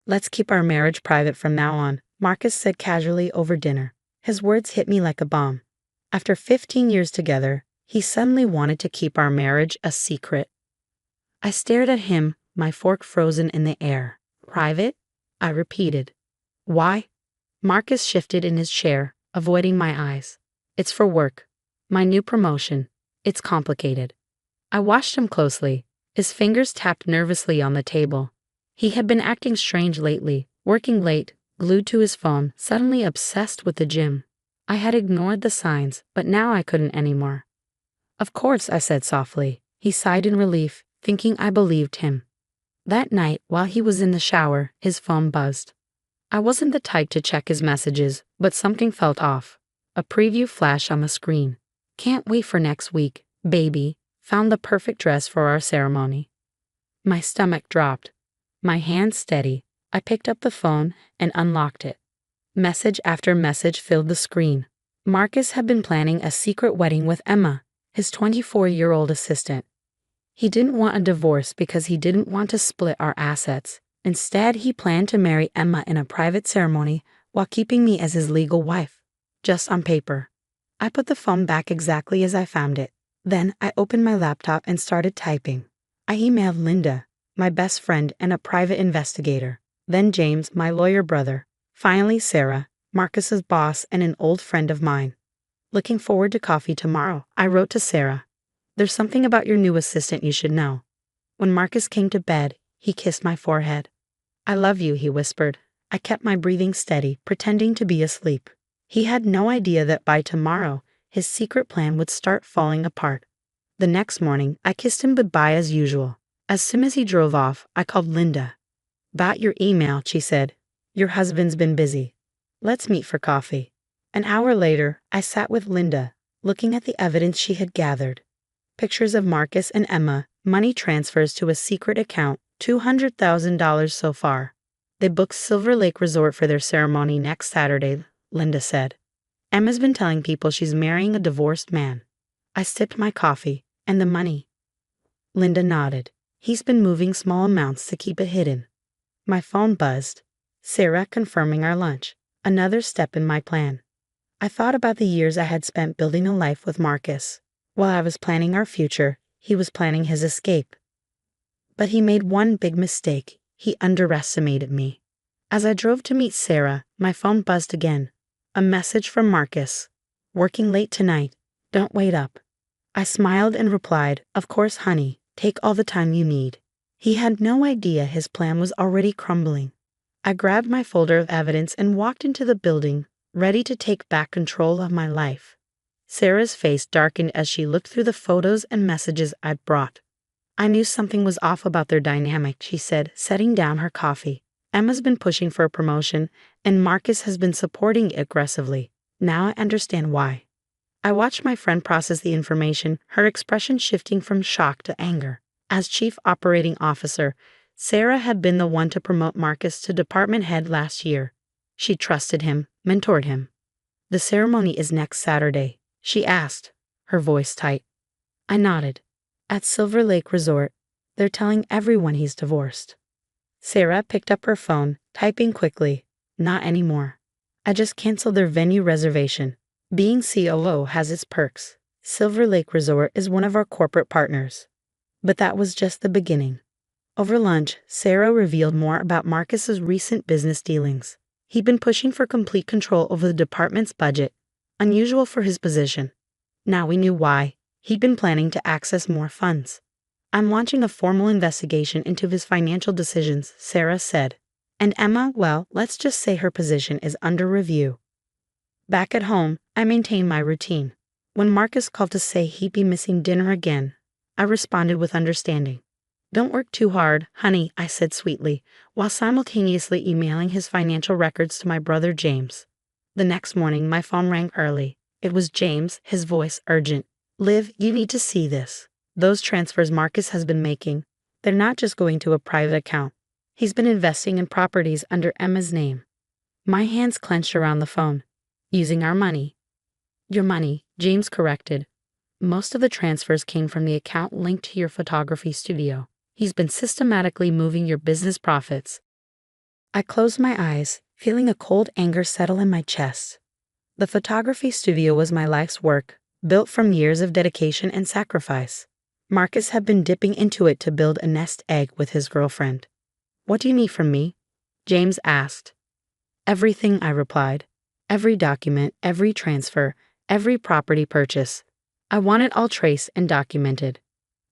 Let's keep our marriage private from now on, Marcus said casually over dinner. His words hit me like a bomb. After 15 years together, he suddenly wanted to keep our marriage a secret. I stared at him, my fork frozen in the air. Private? I repeated. Why? Marcus shifted in his chair, avoiding my eyes. It's for work. My new promotion. It's complicated. I watched him closely. His fingers tapped nervously on the table. He had been acting strange lately, working late, glued to his phone, suddenly obsessed with the gym. I had ignored the signs, but now I couldn't anymore. Of course, I said softly. He sighed in relief, thinking I believed him. That night, while he was in the shower, his phone buzzed. I wasn't the type to check his messages, but something felt off. A preview flashed on the screen. Can't wait for next week, baby. Found the perfect dress for our ceremony. My stomach dropped. My hands steady. I picked up the phone and unlocked it. Message after message filled the screen. Marcus had been planning a secret wedding with Emma, his 24-year-old assistant. He didn't want a divorce because he didn't want to split our assets. Instead, he planned to marry Emma in a private ceremony while keeping me as his legal wife. Just on paper. I put the phone back exactly as I found it. Then I opened my laptop and started typing. I emailed Linda, my best friend and a private investigator. Then James, my lawyer brother. Finally Sarah, Marcus's boss and an old friend of mine. Looking forward to coffee tomorrow, I wrote to Sarah. There's something about your new assistant you should know. When Marcus came to bed, he kissed my forehead. I love you, he whispered. I kept my breathing steady, pretending to be asleep. He had no idea that by tomorrow, his secret plan would start falling apart. The next morning, I kissed him goodbye as usual. As soon as he drove off, I called Linda. About your email, she said. Your husband's been busy. Let's meet for coffee. An hour later, I sat with Linda, looking at the evidence she had gathered. Pictures of Marcus and Emma, money transfers to a secret account, $200,000 so far. They booked Silver Lake Resort for their ceremony next Saturday, Linda said. Emma's been telling people she's marrying a divorced man. I sipped my coffee. And the money? Linda nodded. He's been moving small amounts to keep it hidden. My phone buzzed. Sarah confirming our lunch. Another step in my plan. I thought about the years I had spent building a life with Marcus. While I was planning our future, he was planning his escape. But he made one big mistake. He underestimated me. As I drove to meet Sarah, my phone buzzed again. A message from Marcus. Working late tonight. Don't wait up. I smiled and replied, of course, honey, take all the time you need. He had no idea his plan was already crumbling. I grabbed my folder of evidence and walked into the building, ready to take back control of my life. Sarah's face darkened as she looked through the photos and messages I'd brought. I knew something was off about their dynamic, she said, setting down her coffee. Emma's been pushing for a promotion, and Marcus has been supporting it aggressively. Now I understand why. I watched my friend process the information, her expression shifting from shock to anger. As chief operating officer, Sarah had been the one to promote Marcus to department head last year. She trusted him, mentored him. The ceremony is next Saturday, she asked, her voice tight. I nodded. At Silver Lake Resort, they're telling everyone he's divorced. Sarah picked up her phone, typing quickly. Not anymore. I just canceled their venue reservation. Being COO has its perks. Silver Lake Resort is one of our corporate partners. But that was just the beginning. Over lunch, Sarah revealed more about Marcus's recent business dealings. He'd been pushing for complete control over the department's budget, unusual for his position. Now we knew why. He'd been planning to access more funds. I'm launching a formal investigation into his financial decisions, Sarah said. And Emma, well, let's just say her position is under review. Back at home, I maintained my routine. When Marcus called to say he'd be missing dinner again, I responded with understanding. Don't work too hard, honey, I said sweetly, while simultaneously emailing his financial records to my brother James. The next morning, my phone rang early. It was James, his voice urgent. Liv, you need to see this. Those transfers Marcus has been making, they're not just going to a private account. He's been investing in properties under Emma's name. My hands clenched around the phone. Using our money. Your money, James corrected. Most of the transfers came from the account linked to your photography studio. He's been systematically moving your business profits. I closed my eyes, feeling a cold anger settle in my chest. The photography studio was my life's work, built from years of dedication and sacrifice. Marcus had been dipping into it to build a nest egg with his girlfriend. "What do you need from me?" James asked. "Everything," I replied. "Every document, every transfer, every property purchase. I want it all traced and documented."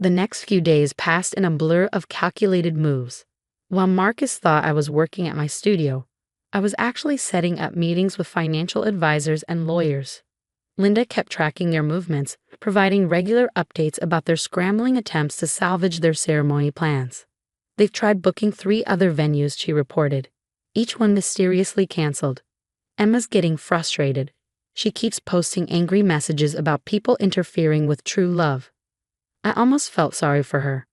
The next few days passed in a blur of calculated moves. While Marcus thought I was working at my studio, I was actually setting up meetings with financial advisors and lawyers. Linda kept tracking their movements, providing regular updates about their scrambling attempts to salvage their ceremony plans. "They've tried booking 3 other venues," she reported. "Each one mysteriously canceled." Emma's getting frustrated. She keeps posting angry messages about people interfering with true love. I almost felt sorry for her.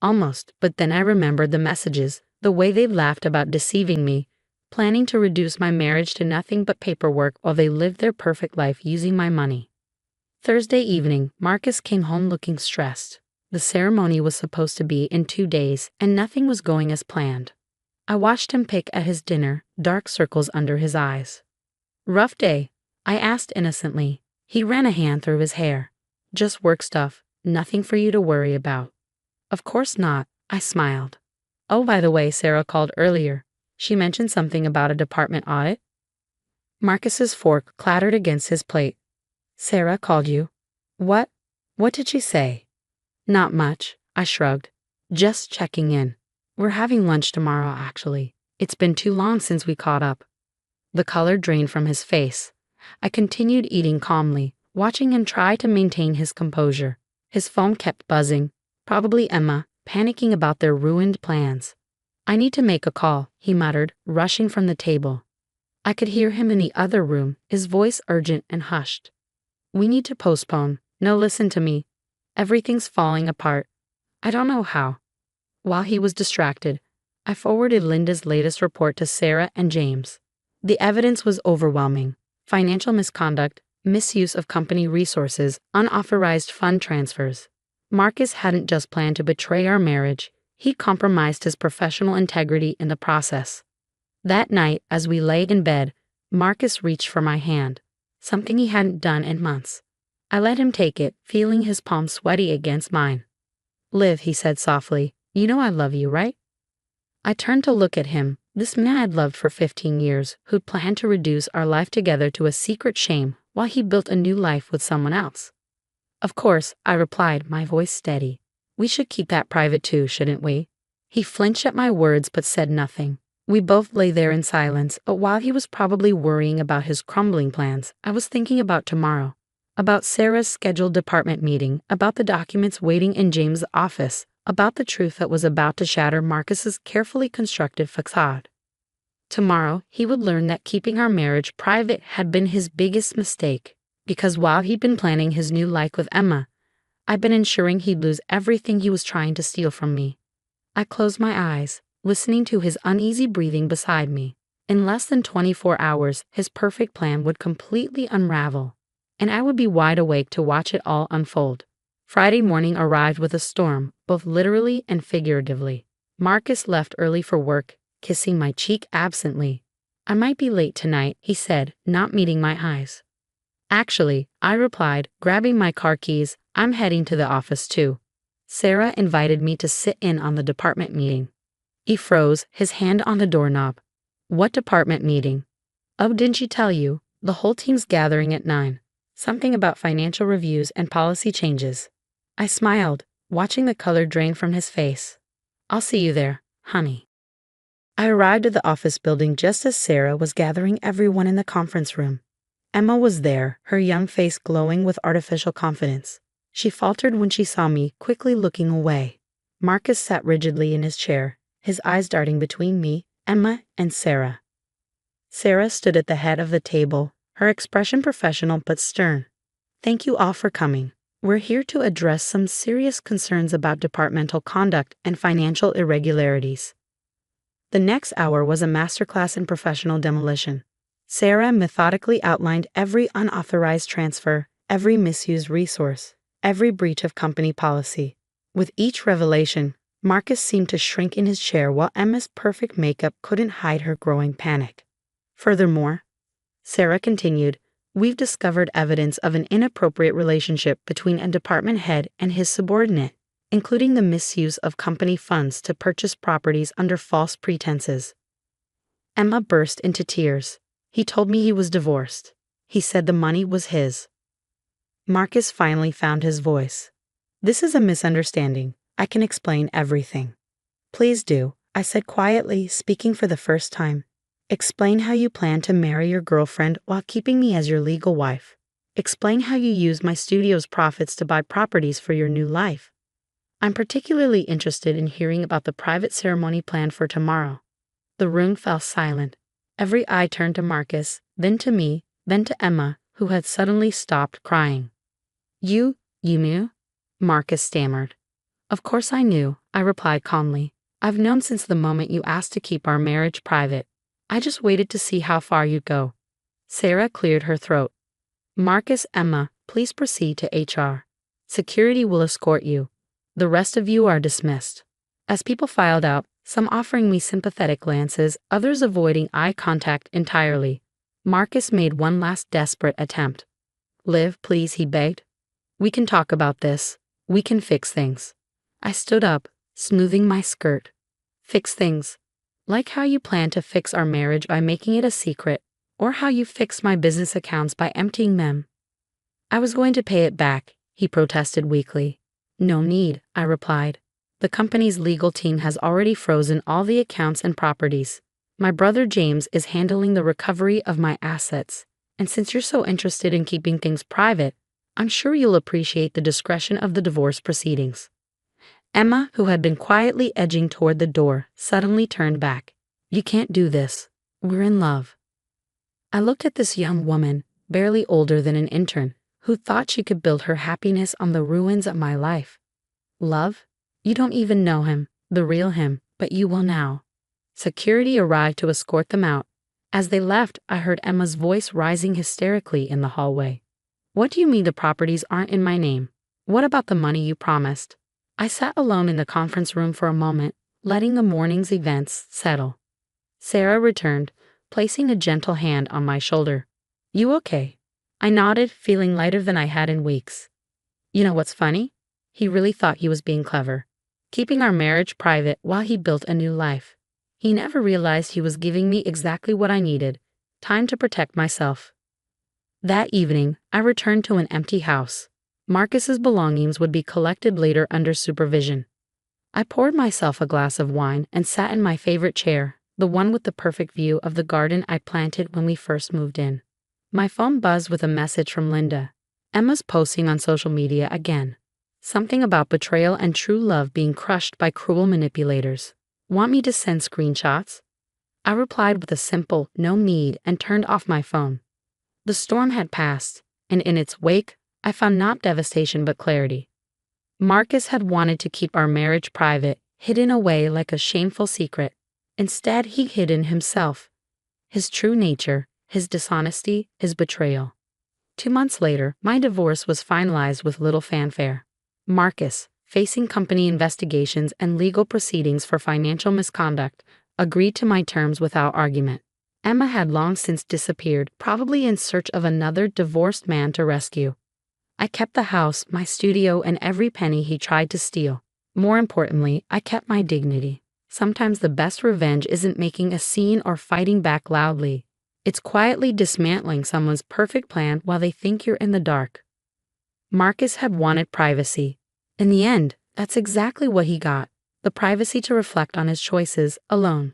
Almost, but then I remembered the messages, the way they laughed about deceiving me, planning to reduce my marriage to nothing but paperwork while they lived their perfect life using my money. Thursday evening, Marcus came home looking stressed. The ceremony was supposed to be in 2 days, and nothing was going as planned. I watched him pick at his dinner, dark circles under his eyes. "Rough day?" I asked innocently. He ran a hand through his hair. "Just work stuff, nothing for you to worry about." "Of course not," I smiled. "Oh, by the way, Sarah called earlier. She mentioned something about a department audit." Marcus's fork clattered against his plate. "Sarah called you? What did she say?" "Not much," I shrugged. "Just checking in. We're having lunch tomorrow, actually. It's been too long since we caught up." The color drained from his face. I continued eating calmly, watching him try to maintain his composure. His phone kept buzzing. Probably Emma, panicking about their ruined plans. "I need to make a call," he muttered, rushing from the table. I could hear him in the other room, his voice urgent and hushed. "We need to postpone. No, listen to me. Everything's falling apart. I don't know how." While he was distracted, I forwarded Linda's latest report to Sarah and James. The evidence was overwhelming. Financial misconduct, misuse of company resources, unauthorized fund transfers. Marcus hadn't just planned to betray our marriage, he compromised his professional integrity in the process. That night, as we lay in bed, Marcus reached for my hand, something he hadn't done in months. I let him take it, feeling his palm sweaty against mine. "Liv," he said softly, "you know I love you, right?" I turned to look at him, this man I'd loved for 15 years, who'd planned to reduce our life together to a secret shame while he built a new life with someone else. "Of course," I replied, my voice steady. "We should keep that private too, shouldn't we?" He flinched at my words but said nothing. We both lay there in silence, but while he was probably worrying about his crumbling plans, I was thinking about tomorrow. About Sarah's scheduled department meeting, about the documents waiting in James' office, about the truth that was about to shatter Marcus's carefully constructed facade. Tomorrow, he would learn that keeping our marriage private had been his biggest mistake, because while he'd been planning his new life with Emma, I'd been ensuring he'd lose everything he was trying to steal from me. I closed my eyes, listening to his uneasy breathing beside me. In less than 24 hours, his perfect plan would completely unravel, and I would be wide awake to watch it all unfold. Friday morning arrived with a storm, both literally and figuratively. Marcus left early for work, kissing my cheek absently. "I might be late tonight," he said, not meeting my eyes. "Actually," I replied, grabbing my car keys, "I'm heading to the office too. Sarah invited me to sit in on the department meeting." He froze, his hand on the doorknob. "What department meeting?" "Oh, didn't she tell you? The whole team's gathering at 9. Something about financial reviews and policy changes." I smiled, watching the color drain from his face. "I'll see you there, honey." I arrived at the office building just as Sarah was gathering everyone in the conference room. Emma was there, her young face glowing with artificial confidence. She faltered when she saw me, quickly looking away. Marcus sat rigidly in his chair, his eyes darting between me, Emma, and Sarah. Sarah stood at the head of the table, her expression professional but stern. "Thank you all for coming. We're here to address some serious concerns about departmental conduct and financial irregularities." The next hour was a masterclass in professional demolition. Sarah methodically outlined every unauthorized transfer, every misused resource, every breach of company policy. With each revelation, Marcus seemed to shrink in his chair while Emma's perfect makeup couldn't hide her growing panic. Furthermore, Sarah continued, we've discovered evidence of an inappropriate relationship between a department head and his subordinate, including the misuse of company funds to purchase properties under false pretenses. Emma burst into tears. He told me he was divorced. He said the money was his. Marcus finally found his voice. This is a misunderstanding. I can explain everything. Please do, I said quietly, speaking for the first time. Explain how you plan to marry your girlfriend while keeping me as your legal wife. Explain how you use my studio's profits to buy properties for your new life. I'm particularly interested in hearing about the private ceremony planned for tomorrow. The room fell silent. Every eye turned to Marcus, then to me, then to Emma, who had suddenly stopped crying. You knew? Marcus stammered. Of course I knew, I replied calmly. I've known since the moment you asked to keep our marriage private. I just waited to see how far you'd go. Sarah cleared her throat. Marcus, Emma, please proceed to HR. Security will escort you. The rest of you are dismissed. As people filed out, some offering me sympathetic glances, others avoiding eye contact entirely, Marcus made one last desperate attempt. Liv, please, he begged. We can talk about this. We can fix things. I stood up, smoothing my skirt. Fix things. Like how you plan to fix our marriage by making it a secret, or how you fixed my business accounts by emptying them. I was going to pay it back, he protested weakly. No need, I replied. The company's legal team has already frozen all the accounts and properties. My brother James is handling the recovery of my assets, and since you're so interested in keeping things private, I'm sure you'll appreciate the discretion of the divorce proceedings. Emma, who had been quietly edging toward the door, suddenly turned back. You can't do this. We're in love. I looked at this young woman, barely older than an intern, who thought she could build her happiness on the ruins of my life. Love? You don't even know him, the real him, but you will now. Security arrived to escort them out. As they left, I heard Emma's voice rising hysterically in the hallway. What do you mean the properties aren't in my name? What about the money you promised? I sat alone in the conference room for a moment, letting the morning's events settle. Sarah returned, placing a gentle hand on my shoulder. You okay? I nodded, feeling lighter than I had in weeks. You know what's funny? He really thought he was being clever, keeping our marriage private while he built a new life. He never realized he was giving me exactly what I needed, time to protect myself. That evening, I returned to an empty house. Marcus's belongings would be collected later under supervision. I poured myself a glass of wine and sat in my favorite chair, the one with the perfect view of the garden I planted when we first moved in. My phone buzzed with a message from Linda. Emma's posting on social media again. Something about betrayal and true love being crushed by cruel manipulators. Want me to send screenshots? I replied with a simple no need and turned off my phone. The storm had passed, and in its wake, I found not devastation but clarity. Marcus had wanted to keep our marriage private, hidden away like a shameful secret. Instead, he hid in himself. His true nature, his dishonesty, his betrayal. 2 months later, my divorce was finalized with little fanfare. Marcus, facing company investigations and legal proceedings for financial misconduct, agreed to my terms without argument. Emma had long since disappeared, probably in search of another divorced man to rescue. I kept the house, my studio, and every penny he tried to steal. More importantly, I kept my dignity. Sometimes the best revenge isn't making a scene or fighting back loudly. It's quietly dismantling someone's perfect plan while they think you're in the dark. Marcus had wanted privacy. In the end, that's exactly what he got. The privacy to reflect on his choices alone.